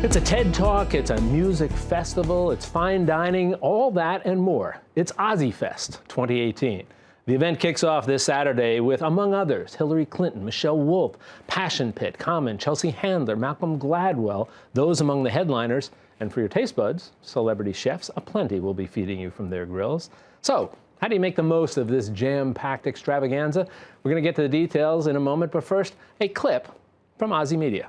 It's a TED Talk, it's a music festival, it's fine dining, all that and more. It's Ozzy Fest 2018. The event kicks off this Saturday with, among others, Hillary Clinton, Michelle Wolf, Passion Pit, Common, Chelsea Handler, Malcolm Gladwell, those among the headliners. And for your taste buds, celebrity chefs aplenty will be feeding you from their grills. So, how do you make the most of this jam-packed extravaganza? We're going to get to the details in a moment, but first, a clip from Ozzy Media.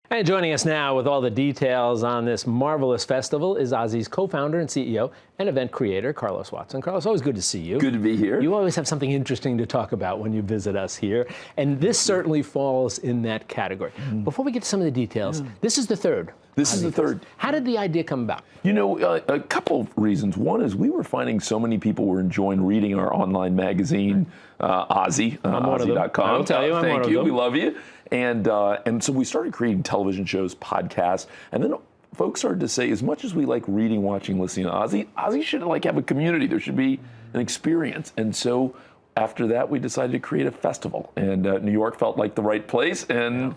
And joining us now with all the details on this marvelous festival is Ozzy's co-founder and CEO and event creator, Carlos Watson. Carlos, always good to see you. Good to be here. You always have something interesting to talk about when you visit us here, and this certainly falls in that category. Before we get to some of the details, this is the third. This is the third. How did the idea come about? You know, a couple of reasons. One is we were finding so many people were enjoying reading our online magazine, Ozzy, Ozzy.com. I'll tell you, I'm one of Thank you. them. We love you. And so we started creating television shows, podcasts, and then folks started to say, as much as we like reading, watching, listening to Ozzy should have a community. There should be an experience. And so after that, we decided to create a festival, and New York felt like the right place, and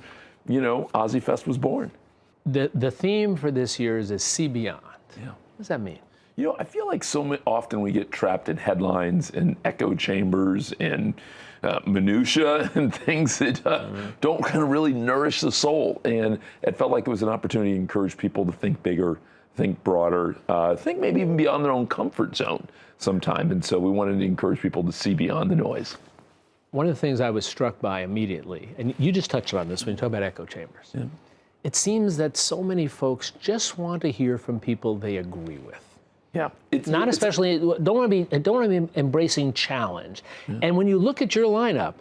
you know, Ozzy Fest was born. The theme for this year's is See Beyond. Yeah. What does that mean? You know, I feel like often we get trapped in headlines and echo chambers and minutia and things that don't kind of really nourish the soul. And it felt like it was an opportunity to encourage people to think bigger, think broader, think maybe even beyond their own comfort zone sometime. And so we wanted to encourage people to see beyond the noise. One of the things I was struck by immediately, and you just touched on this when you talk about echo chambers. Yeah. It seems that so many folks just want to hear from people they agree with. Yeah, don't want to be embracing challenge. Yeah. And when you look at your lineup,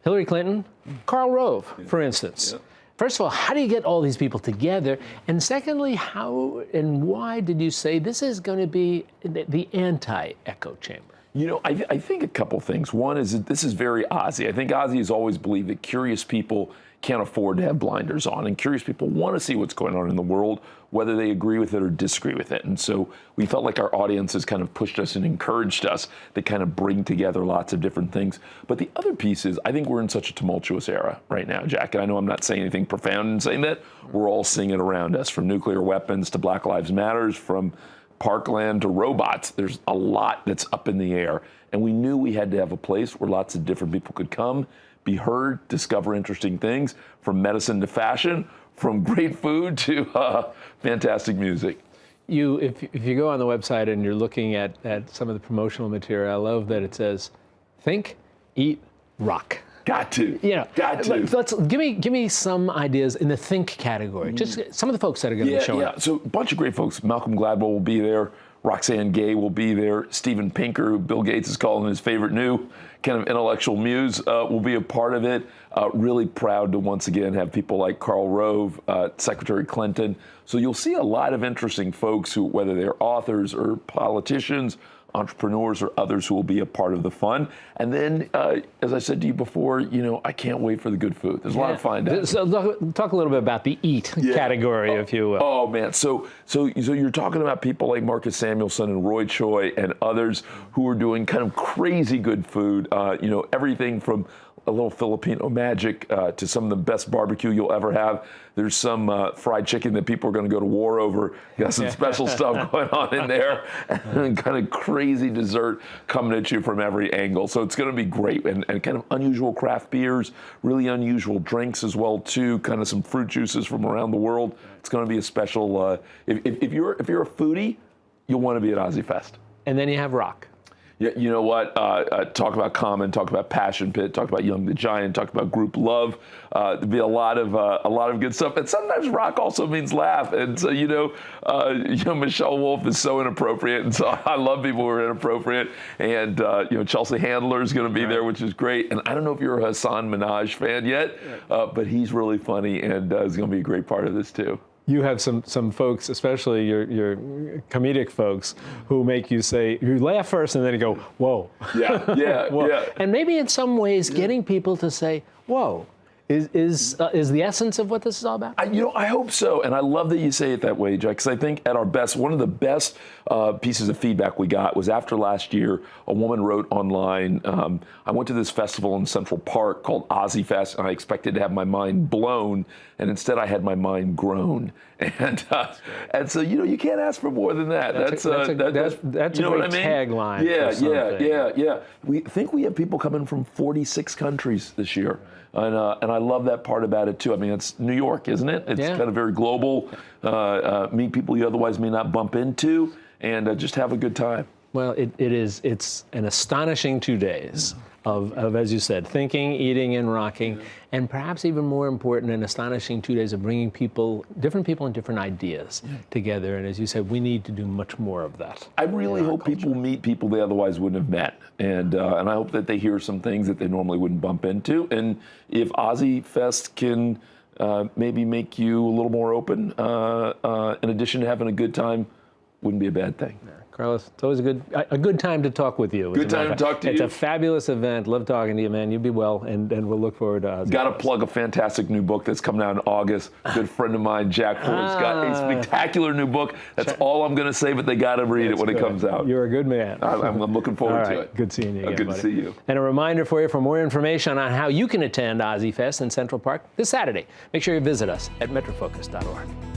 Hillary Clinton, Karl Rove, for instance. Yeah. First of all, how do you get all these people together? And secondly, how and why did you say this is going to be the anti-echo chamber? You know, I think a couple things. One is that this is very Ozzy. I think Ozzy has always believed that curious people can't afford to have blinders on, and curious people want to see what's going on in the world, whether they agree with it or disagree with it. And so we felt like our audience has kind of pushed us and encouraged us to kind of bring together lots of different things. But the other piece is, I think we're in such a tumultuous era right now, Jack, and I know I'm not saying anything profound in saying that. We're all seeing it around us, from nuclear weapons to Black Lives Matters, from Parkland to robots. There's a lot that's up in the air. And we knew we had to have a place where lots of different people could come, be heard, discover interesting things, from medicine to fashion, from great food to fantastic music. If you go on the website and you're looking at some of the promotional material, I love that it says, think, eat, rock. Got to. Yeah. Got to. Let's give me some ideas in the think category. Just some of the folks that are going to be showing up. Yeah, so a bunch of great folks. Malcolm Gladwell will be there. Roxane Gay will be there. Steven Pinker, who Bill Gates is calling his favorite new kind of intellectual muse, will be a part of it. Really proud to once again have people like Karl Rove, Secretary Clinton. So you'll see a lot of interesting folks who, whether they're authors or politicians, entrepreneurs, or others who will be a part of the fun. And then, as I said to you before, you know, I can't wait for the good food. There's a lot of fun down. So talk a little bit about the eat category, if you will. Oh man, so you're talking about people like Marcus Samuelsson and Roy Choi and others who are doing kind of crazy good food. You know, everything from a little Filipino magic to some of the best barbecue you'll ever have. There's some fried chicken that people are going to go to war over. Got some special stuff going on in there, and kind of crazy dessert coming at you from every angle. So it's going to be great, and kind of unusual craft beers, really unusual drinks as well too. Kind of some fruit juices from around the world. It's going to be a special. If you're a foodie, you'll want to be at Ozzy Fest. And then you have rock. Yeah, you know what? Talk about Common, talk about Passion Pit, talk about Young the Giant, talk about Group Love. There'll be a lot of good stuff. And sometimes rock also means laugh. And so you know, Michelle Wolf is so inappropriate, and so I love people who are inappropriate. And Chelsea Handler is going to be there, which is great. And I don't know if you're a Hassan Minhaj fan yet, but he's really funny and is going to be a great part of this too. you have some folks, especially your comedic folks, who make you say, you laugh first and then you go, whoa. Yeah, yeah, Whoa. yeah. And maybe in some ways getting people to say, whoa, is the essence of what this is all about? I hope so, and I love that you say it that way, Jack, because I think at our best, one of the best pieces of feedback we got was after last year, a woman wrote online, I went to this festival in Central Park called Ozzy Fest, and I expected to have my mind blown, and instead I had my mind grown. And so, you can't ask for more than that. That's a you great know what I mean? tagline. Yeah, for something. yeah. We think we have people coming from 46 countries this year. And I love that part about it too. I mean, it's New York, isn't it? It's kind of very global. Meet people you otherwise may not bump into, and just have a good time. Well, it's an astonishing 2 days of, as you said, thinking, eating, and rocking, and perhaps even more important, an astonishing 2 days of bringing different people and different ideas together. And as you said, we need to do much more of that. I really hope people meet people they otherwise wouldn't have met, and I hope that they hear some things that they normally wouldn't bump into. And if Ozzy Fest can maybe make you a little more open, in addition to having a good time, wouldn't be a bad thing. Carlos, it's always a good time to talk with you. Good time to talk to you. It's a fabulous event. Love talking to you, man. You be well, and we'll look forward to Ozzy. Got to plug a fantastic new book that's coming out in August. A good friend of mine, Jack Ford's got a spectacular new book. That's all I'm going to say, but they got to read it when it comes out. You're a good man. I'm looking forward to it. Good seeing you again, Good buddy. to see you. And a reminder for you, for more information on how you can attend Ozzy Fest in Central Park this Saturday, make sure you visit us at metrofocus.org.